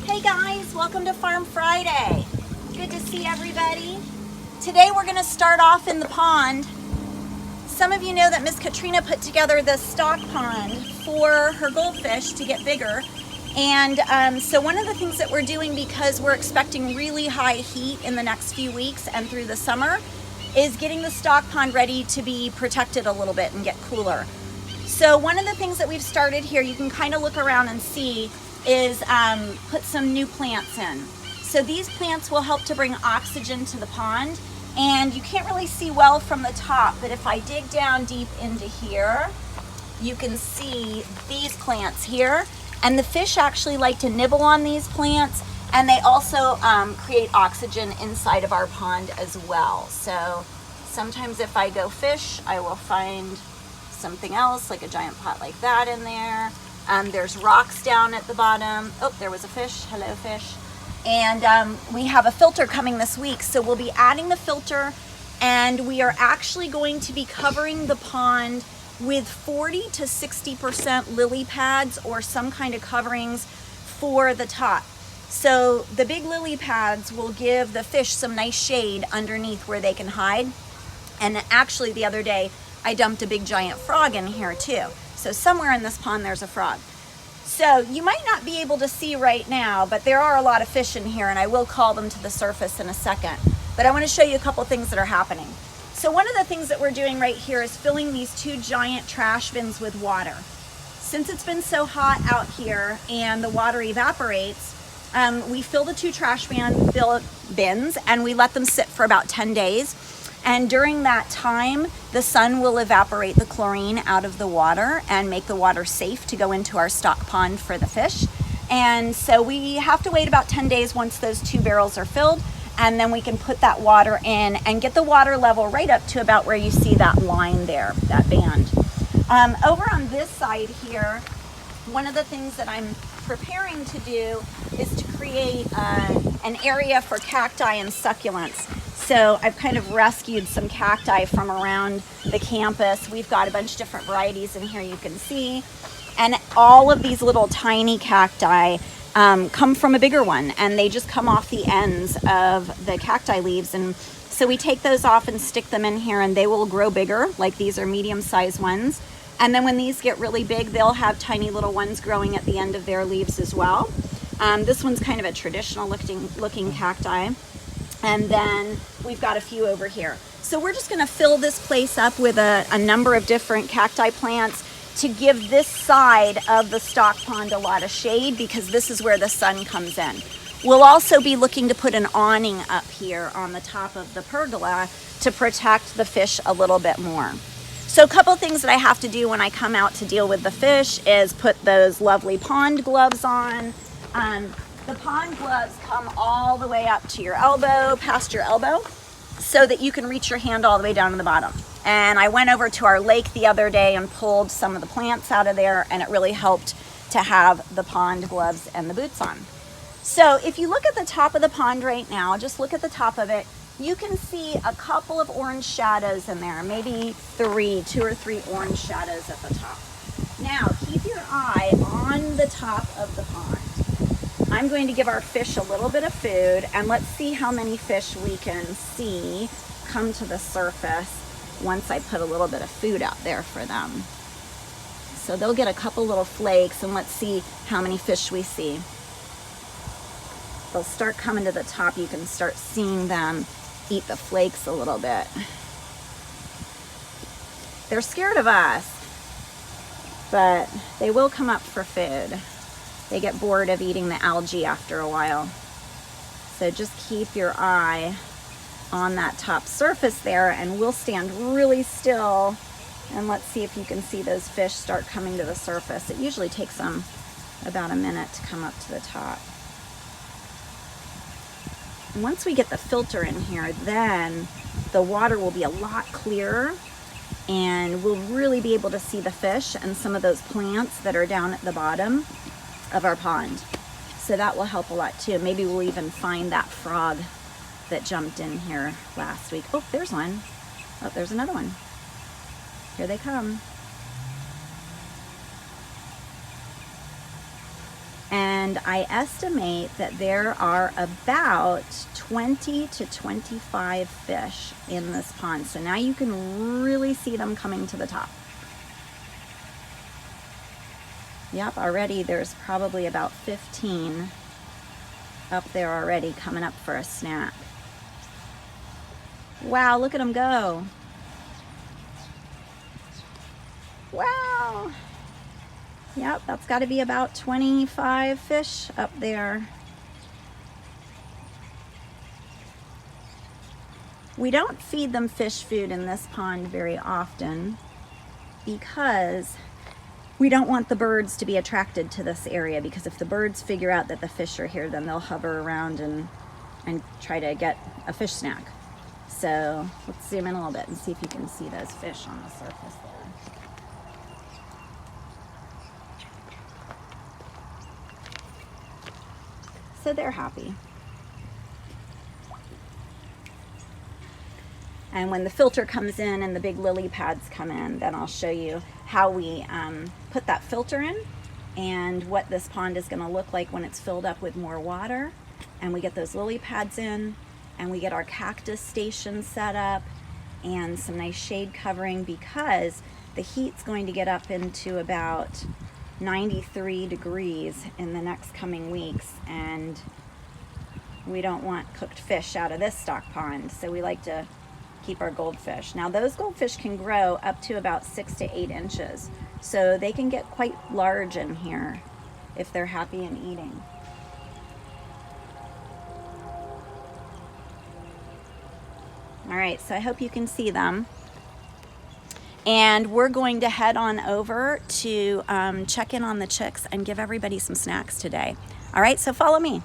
Hey guys, welcome to Farm Friday. Good to see everybody. Today we're going to start off in the pond. Some of you know that Miss Katrina put together this stock pond for her goldfish to get bigger. And so one of the things that we're doing, because we're expecting really high heat in the next few weeks and through the summer, is getting the stock pond ready to be protected a little bit and get cooler. So one of the things that we've started here, you can kind of look around and see, is put some new plants in. So these plants will help to bring oxygen to the pond, and you can't really see well from the top, but if I dig down deep into here, you can see these plants here, and the fish actually like to nibble on these plants, and they also create oxygen inside of our pond as well. So sometimes if I go fish, I will find something else, like a giant pot like that in there. There's rocks down at the bottom. Oh, there was a fish. Hello, fish. And we have a filter coming this week, so we'll be adding the filter, and we are actually going to be covering the pond with 40 to 60% lily pads or some kind of coverings for the top. So the big lily pads will give the fish some nice shade underneath where they can hide. And actually the other day, I dumped a big giant frog in here too. So somewhere in this pond there's a frog. So you might not be able to see right now, but there are a lot of fish in here, and I will call them to the surface in a second. But I want to show you a couple things that are happening. So one of the things that we're doing right here is filling these two giant trash bins with water. Since it's been so hot out here and the water evaporates, we fill the two trash bins and we let them sit for about 10 days. And during that time, the sun will evaporate the chlorine out of the water and make the water safe to go into our stock pond for the fish. And so we have to wait about 10 days once those two barrels are filled, and then we can put that water in and get the water level right up to about where you see that line there, that band. Over on this side here, one of the things that I'm preparing to do is to create an area for cacti and succulents. So I've kind of rescued some cacti from around the campus. We've got a bunch of different varieties in here you can see. And all of these little tiny cacti come from a bigger one, and they just come off the ends of the cacti leaves. And so we take those off and stick them in here, and they will grow bigger, like these are medium-sized ones. And then when these get really big, they'll have tiny little ones growing at the end of their leaves as well. This one's kind of a traditional looking cacti. And then we've got a few over here. So we're just going to fill this place up with a number of different cacti plants to give this side of the stock pond a lot of shade, because this is where the sun comes in. We'll also be looking to put an awning up here on the top of the pergola to protect the fish a little bit more. So a couple things that I have to do when I come out to deal with the fish is put those lovely pond gloves on. The pond gloves come all the way up to your elbow, past your elbow, so that you can reach your hand all the way down to the bottom. And I went over to our lake the other day and pulled some of the plants out of there, and it really helped to have the pond gloves and the boots on. So if you look at the top of the pond right now, just look at the top of it, you can see a couple of orange shadows in there, maybe two or three orange shadows at the top. Now keep your eye on the top of the pond. I'm going to give our fish a little bit of food, and let's see how many fish we can see come to the surface once I put a little bit of food out there for them. So they'll get a couple little flakes, and let's see how many fish we see. They'll start coming to the top. You can start seeing them eat the flakes a little bit. They're scared of us, but they will come up for food. They get bored of eating the algae after a while. So just keep your eye on that top surface there, and we'll stand really still, and let's see if you can see those fish start coming to the surface. It usually takes them about a minute to come up to the top. And once we get the filter in here, then the water will be a lot clearer, and we'll really be able to see the fish and some of those plants that are down at the bottom of our pond. So that will help a lot too. Maybe we'll even find that frog that jumped in here last week. Oh, there's one. Oh, there's another one. Here they come. And I estimate that there are about 20 to 25 fish in this pond. So now you can really see them coming to the top. Yep, already there's probably about 15 up there already coming up for a snack. Wow, look at them go. Wow. Yep, that's got to be about 25 fish up there. We don't feed them fish food in this pond very often because we don't want the birds to be attracted to this area, because if the birds figure out that the fish are here, then they'll hover around and try to get a fish snack. So let's zoom in a little bit and see if you can see those fish on the surface there. So they're happy. And when the filter comes in and the big lily pads come in, then I'll show you how we put that filter in and what this pond is going to look like when it's filled up with more water. And we get those lily pads in, and we get our cactus station set up and some nice shade covering, because the heat's going to get up into about 93 degrees in the next coming weeks, and we don't want cooked fish out of this stock pond, so we like to keep our goldfish. Now those goldfish can grow up to about 6 to 8 inches, so they can get quite large in here if they're happy and eating. All right, so I hope you can see them. And we're going to head on over to check in on the chicks and give everybody some snacks today. All right, so follow me.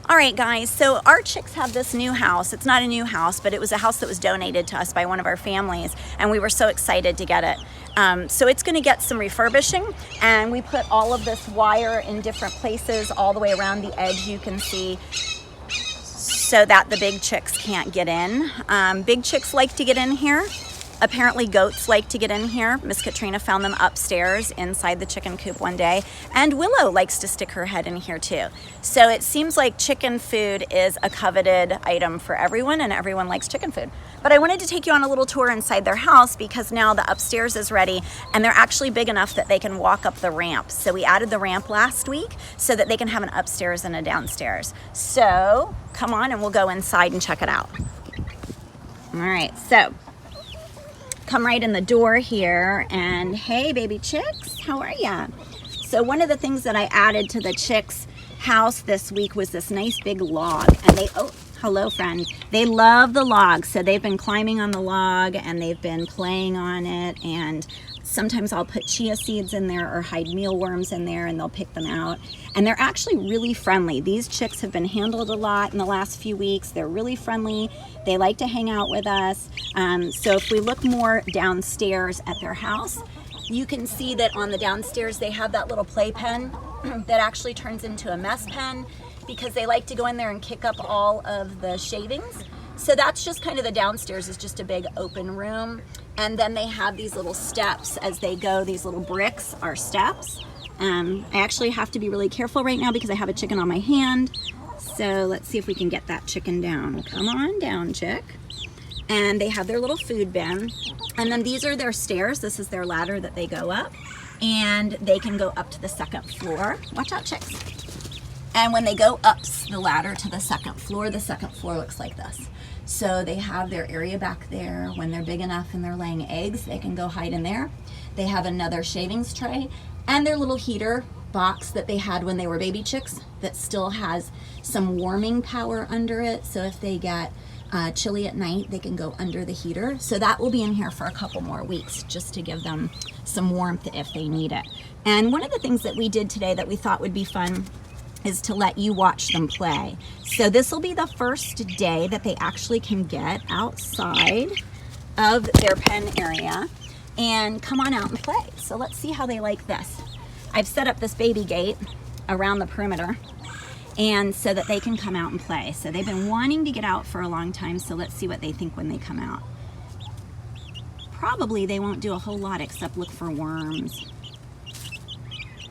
All right, guys, so our chicks have this new house. It's not a new house, but it was a house that was donated to us by one of our families, and we were so excited to get it. So it's gonna get some refurbishing, and we put all of this wire in different places all the way around the edge, you can see, so that the big chicks can't get in. Big chicks like to get in here. Apparently goats like to get in here. Miss Katrina found them upstairs inside the chicken coop one day, and Willow likes to stick her head in here too. So it seems like chicken food is a coveted item for everyone, and everyone likes chicken food. But I wanted to take you on a little tour inside their house, because now the upstairs is ready, and they're actually big enough that they can walk up the ramp. So we added the ramp last week so that they can have an upstairs and a downstairs. So come on and we'll go inside and check it out. All right, so come right in the door here, and hey baby chicks, how are ya? So one of the things that I added to the chicks house this week was this nice big log, and they, oh, hello friend, they love the log. So they've been climbing on the log and they've been playing on it, and sometimes I'll put chia seeds in there or hide mealworms in there, and they'll pick them out. And they're actually really friendly. These chicks have been handled a lot in the last few weeks. They're really friendly. They like to hang out with us. So if we look more downstairs at their house, you can see that on the downstairs they have that little playpen that actually turns into a mess pen, because they like to go in there and kick up all of the shavings. So that's just kind of the downstairs, is just a big open room. And then they have these little steps as they go. These little bricks are steps. I actually have to be really careful right now because I have a chicken on my hand. So let's see if we can get that chicken down. Come on down, chick. And they have their little food bin. And then these are their stairs. This is their ladder that they go up. And they can go up to the second floor. Watch out, chicks. And when they go up the ladder to the second floor looks like this. So they have their area back there. When they're big enough and they're laying eggs, they can go hide in there. They have another shavings tray and their little heater box that they had when they were baby chicks that still has some warming power under it. So if they get chilly at night, they can go under the heater. So that will be in here for a couple more weeks, just to give them some warmth if they need it. And one of the things that we did today that we thought would be fun is to let you watch them play. So this will be the first day that they actually can get outside of their pen area and come on out and play. So let's see how they like this. I've set up this baby gate around the perimeter, and so that they can come out and play. So they've been wanting to get out for a long time, so let's see what they think when they come out. Probably they won't do a whole lot except look for worms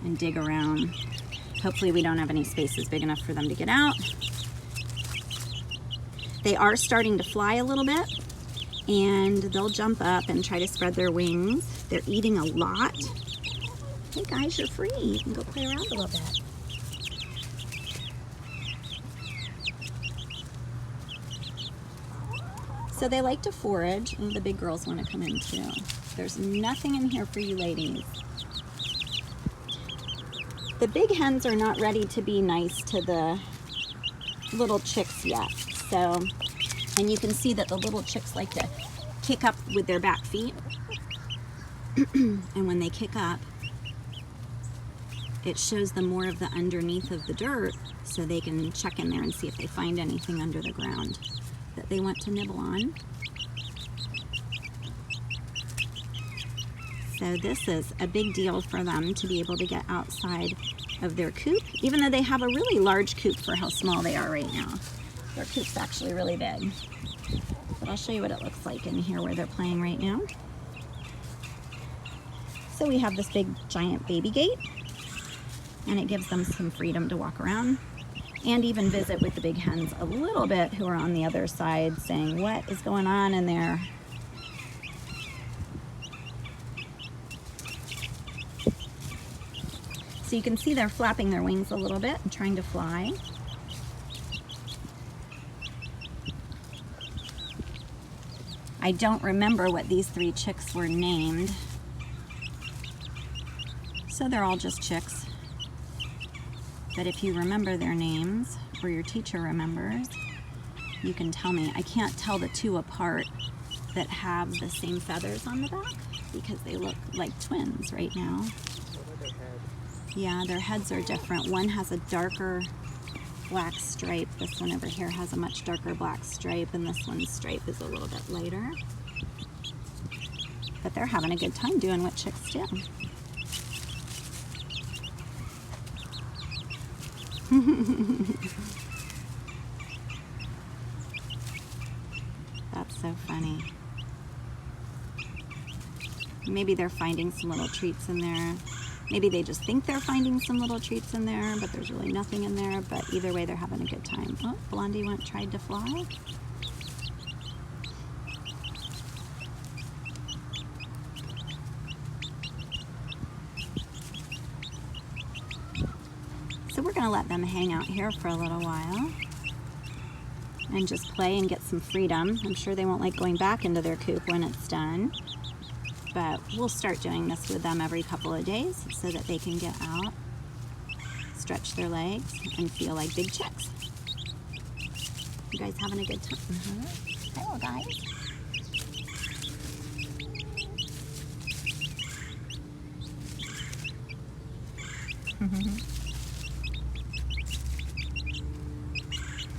and dig around. Hopefully we don't have any spaces big enough for them to get out. They are starting to fly a little bit, and they'll jump up and try to spread their wings. They're eating a lot. Hey guys, you're free. You can go play around a little bit. So they like to forage, and the big girls want to come in too. There's nothing in here for you ladies. The big hens are not ready to be nice to the little chicks yet. So, and you can see that the little chicks like to kick up with their back feet. And when they kick up, it shows them more of the underneath of the dirt, so they can check in there and see if they find anything under the ground that they want to nibble on. So this is a big deal for them to be able to get outside of their coop, even though they have a really large coop for how small they are right now. Their coop's actually really big. But I'll show you what it looks like in here where they're playing right now. So we have this big giant baby gate, and it gives them some freedom to walk around and even visit with the big hens a little bit, who are on the other side saying, what is going on in there? So you can see they're flapping their wings a little bit and trying to fly. I don't remember what these 3 chicks were named. So they're all just chicks. But if you remember their names, or your teacher remembers, you can tell me. I can't tell the 2 apart that have the same feathers on the back because they look like twins right now. Yeah, their heads are different. One has a darker black stripe. This one over here has a much darker black stripe, and this one's stripe is a little bit lighter. But they're having a good time doing what chicks do. That's so funny. Maybe they're finding some little treats in there. Maybe they just think they're finding some little treats in there, but there's really nothing in there. But either way, they're having a good time. Oh, Blondie tried to fly. So we're going to let them hang out here for a little while and just play and get some freedom. I'm sure they won't like going back into their coop when it's done. But we'll start doing this with them every couple of days so that they can get out, stretch their legs, and feel like big chicks. You guys having a good time? Hello, guys.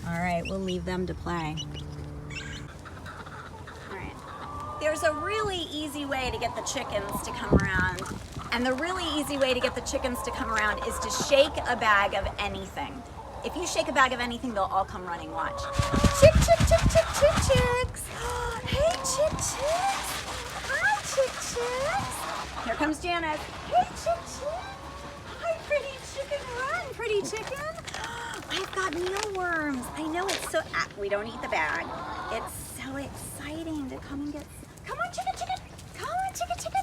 All right, we'll leave them to play. There's a really easy way to get the chickens to come around. And the really easy way to get the chickens to come around is to shake a bag of anything. If you shake a bag of anything, they'll all come running, watch. Chick, chick, chick, chick, chick, chicks. Hey, chick, chicks. Hi, chick, chicks. Here comes Janice. Hey, chick, chick. Hi, pretty chicken, run, pretty chicken. I've got mealworms. I know it's so, we don't eat the bag. It's so exciting to come and get, come on, chicken, chicken. Come on, chicken, chicken.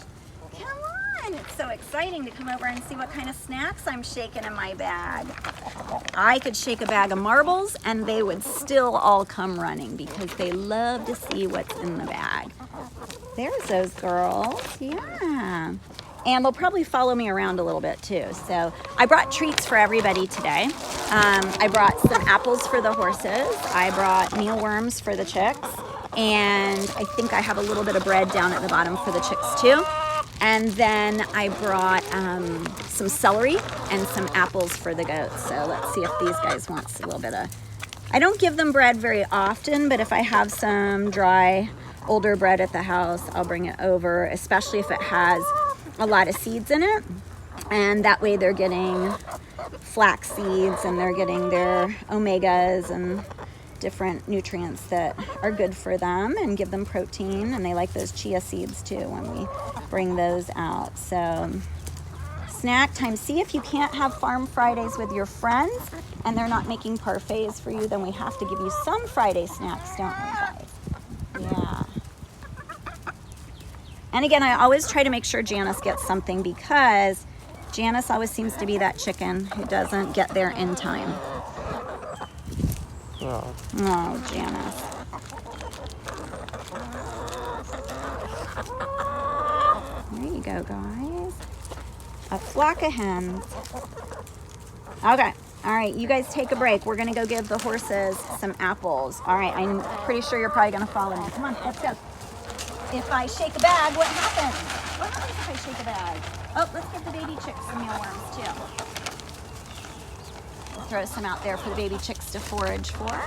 Come on. It's so exciting to come over and see what kind of snacks I'm shaking in my bag. I could shake a bag of marbles and they would still all come running because they love to see what's in the bag. There's those girls. Yeah. And they'll probably follow me around a little bit too. So I brought treats for everybody today. I brought some apples for the horses. I brought mealworms for the chicks. And I think I have a little bit of bread down at the bottom for the chicks too. And then I brought some celery and some apples for the goats. So let's see if these guys want a little bit of, I don't give them bread very often, but if I have some dry, older bread at the house, I'll bring it over, especially if it has a lot of seeds in it. And that way they're getting flax seeds and they're getting their omegas and different nutrients that are good for them and give them protein. And they like those chia seeds too when we bring those out. So snack time. See if you can't have Farm Fridays with your friends and they're not making parfaits for you, then we have to give you some Friday snacks, don't we, guys? Yeah. And again, I always try to make sure Janice gets something because Janice always seems to be that chicken who doesn't get there in time. Oh, Janice. There you go, guys. A flock of hens. Okay. All right, you guys take a break. We're going to go give the horses some apples. All right, I'm pretty sure you're probably going to follow me. Come on, let's go. If I shake a bag, what happens? What happens if I shake a bag? Oh, let's give the baby chicks some mealworms, too. We'll throw some out there for the baby chicks to forage for.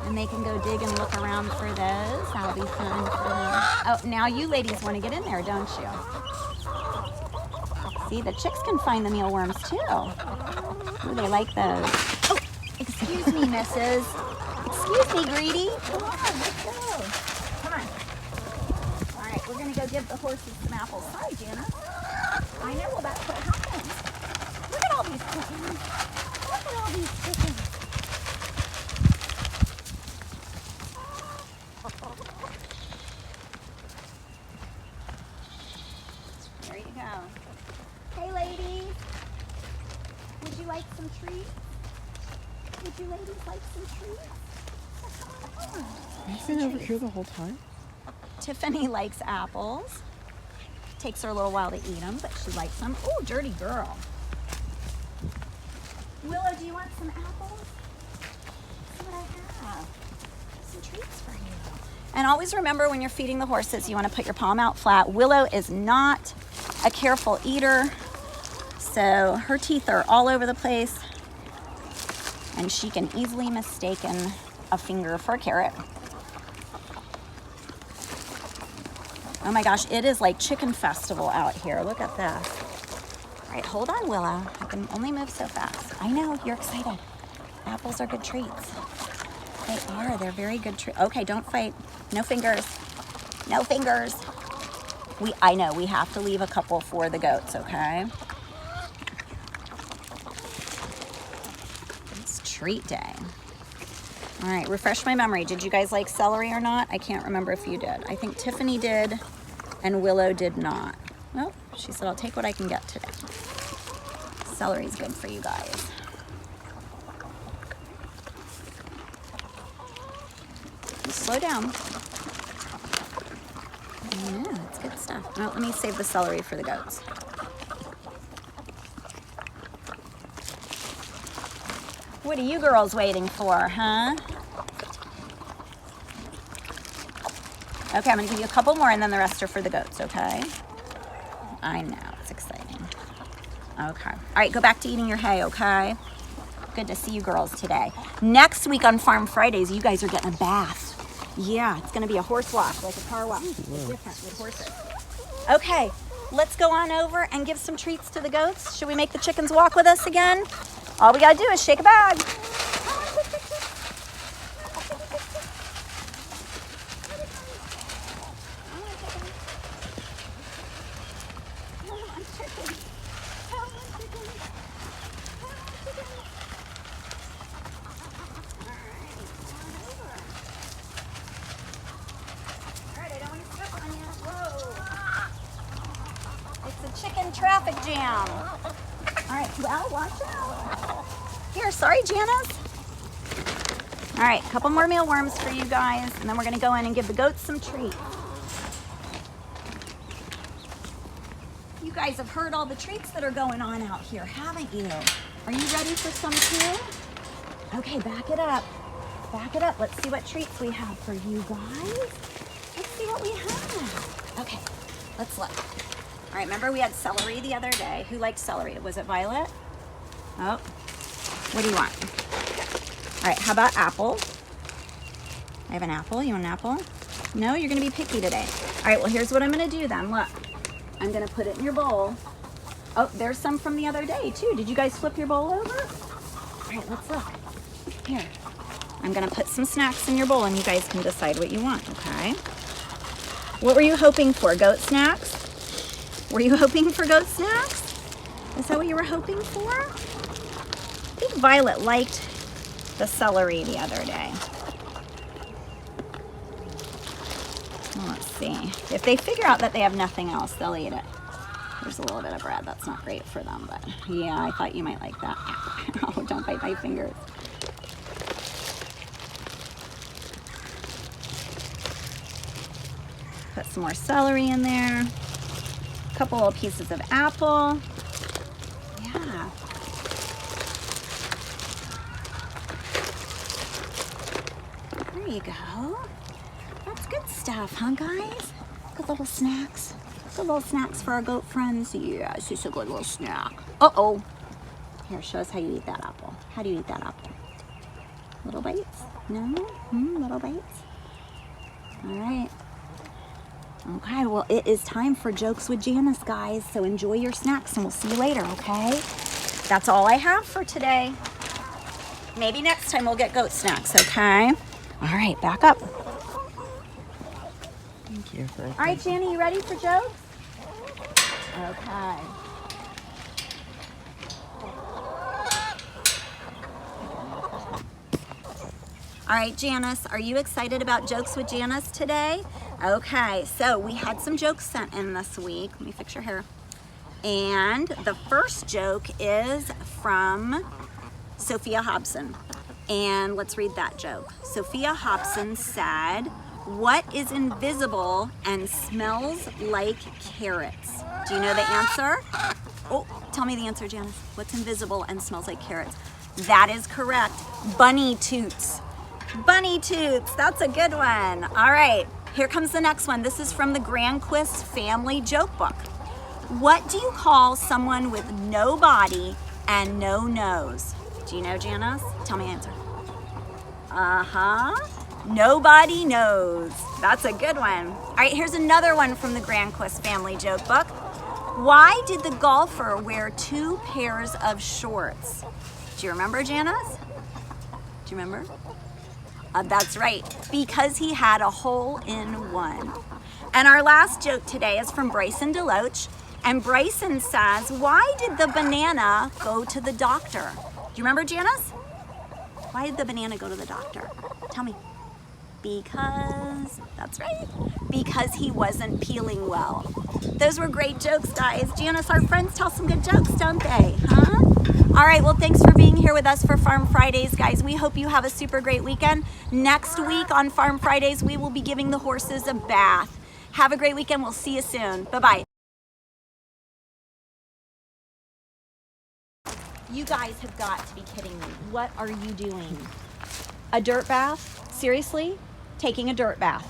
And they can go dig and look around for those. That'll be fun for them. Oh, now you ladies want to get in there, don't you? See, the chicks can find the mealworms too. Ooh, they like those. Oh, excuse me, missus. Excuse me, Greedy. Come on, let's go. Come on. All right, we're going to go give the horses some apples. Sorry, Jana. I know, well, that's what happens. Look at all these chickens. Look at all these chickens. There you go. Hey, ladies. Would you like some treats? Would you ladies like some treats? Come on. Have you been over here the whole time? Tiffany likes apples. Takes her a little while to eat them, but she likes them. Oh, dirty girl. Willow, do you want some apples? See what I have. Some treats for you. And always remember when you're feeding the horses, you want to put your palm out flat. Willow is not a careful eater, so her teeth are all over the place, and she can easily mistaken a finger for a carrot. Oh my gosh, it is like chicken festival out here. Look at this. All right, hold on, Willow. I can only move so fast. I know, you're excited. Apples are good treats. They are, they're very good treats. Okay, don't fight. No fingers. No fingers. I know, we have to leave a couple for the goats, okay? It's treat day. All right, refresh my memory. Did you guys like celery or not? I can't remember if you did. I think Tiffany did and Willow did not. Well, she said, I'll take what I can get today. Celery's good for you guys. Just slow down. Yeah, it's good stuff. Well, let me save the celery for the goats. What are you girls waiting for, huh? Okay, I'm gonna give you a couple more and then the rest are for the goats, okay? I know, it's exciting. Okay, all right, go back to eating your hay, okay? Good to see you girls today. Next week on Farm Fridays, you guys are getting a bath. Yeah, it's gonna be a horse wash, like a car wash. It's different with horses. Okay, let's go on over and give some treats to the goats. Should we make the chickens walk with us again? All we gotta do is shake a bag. Chicken traffic jam. All right, well, watch out. Here, sorry, Janice. All right, a couple more mealworms for you guys, and then we're gonna go in and give the goats some treats. You guys have heard all the treats that are going on out here, haven't you? Are you ready for some too? Okay, back it up. Back it up. Let's see what treats we have for you guys. Let's see what we have. Okay, let's look. All right, remember we had celery the other day. Who liked celery? Was it Violet? Oh, what do you want? All right, how about apple? I have an apple. You want an apple? No, you're gonna be picky today. All right, well, here's what I'm gonna do then. Look, I'm gonna put it in your bowl. Oh, there's some from the other day too. Did you guys flip your bowl over? All right, let's look. Here, I'm gonna put some snacks in your bowl and you guys can decide what you want, okay? What were you hoping for, goat snacks? Were you hoping for goat snacks? Is that what you were hoping for? I think Violet liked the celery the other day. Well, let's see. If they figure out that they have nothing else, they'll eat it. There's a little bit of bread. That's not great for them, but yeah, I thought you might like that. Oh, don't bite my fingers. Put some more celery in there. A couple of pieces of apple. Yeah. There you go. That's good stuff, huh, guys? Good little snacks. Good little snacks for our goat friends. Yeah, it's just a good little snack. Uh-oh. Here, show us how you eat that apple. How do you eat that apple? Little bites? No? Little bites? All right. Okay, well, it is time for Jokes with Janice, guys. So enjoy your snacks, and we'll see you later, okay? That's all I have for today. Maybe next time we'll get goat snacks, okay? All right, back up. Thank you for. All right, Janny, you ready for jokes? Okay. All right, Janice, are you excited about Jokes with Janice today? Okay, so we had some jokes sent in this week. Let me fix your hair. And the first joke is from Sophia Hobson. And let's read that joke. Sophia Hobson said, "What is invisible and smells like carrots?" Do you know the answer? Oh, tell me the answer, Janice. What's invisible and smells like carrots? That is correct. Bunny toots. Bunny toots. That's a good one. All right, here comes the next one. This is from the Granquist Family Joke Book. What do you call someone with no body and no nose? Do you know, Janice? Tell me the answer. Uh-huh. Nobody knows. That's a good one. All right, here's another one from the Granquist Family Joke Book. Why did the golfer wear 2 pairs of shorts? Do you remember, Janice? Do you remember? That's right, because he had a hole-in-one. And our last joke today is from Bryson Deloach. And Bryson says, why did the banana go to the doctor? Do you remember, Janice? Why did the banana go to the doctor? Tell me. Because, that's right, because he wasn't peeling well. Those were great jokes, guys. Janice, our friends tell some good jokes, don't they? Huh? All right, well, thanks for being here with us for Farm Fridays, guys. We hope you have a super great weekend. Next week on Farm Fridays, we will be giving the horses a bath. Have a great weekend. We'll see you soon. Bye-bye. You guys have got to be kidding me. What are you doing? A dirt bath? Seriously? Taking a dirt bath?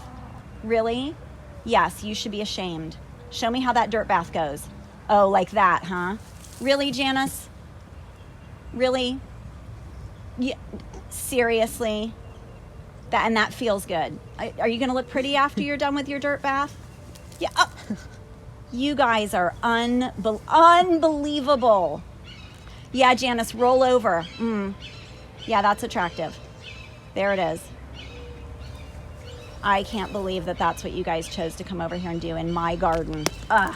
Really? Yes, you should be ashamed. Show me how that dirt bath goes. Oh, like that, huh? Really, Janice? Really? Yeah, seriously? That feels good. Are you gonna look pretty after you're done with your dirt bath? Yeah. You guys are unbelievable. Yeah, Janice, roll over. Yeah, that's attractive. There it is. I can't believe that that's what you guys chose to come over here and do in my garden. Ugh.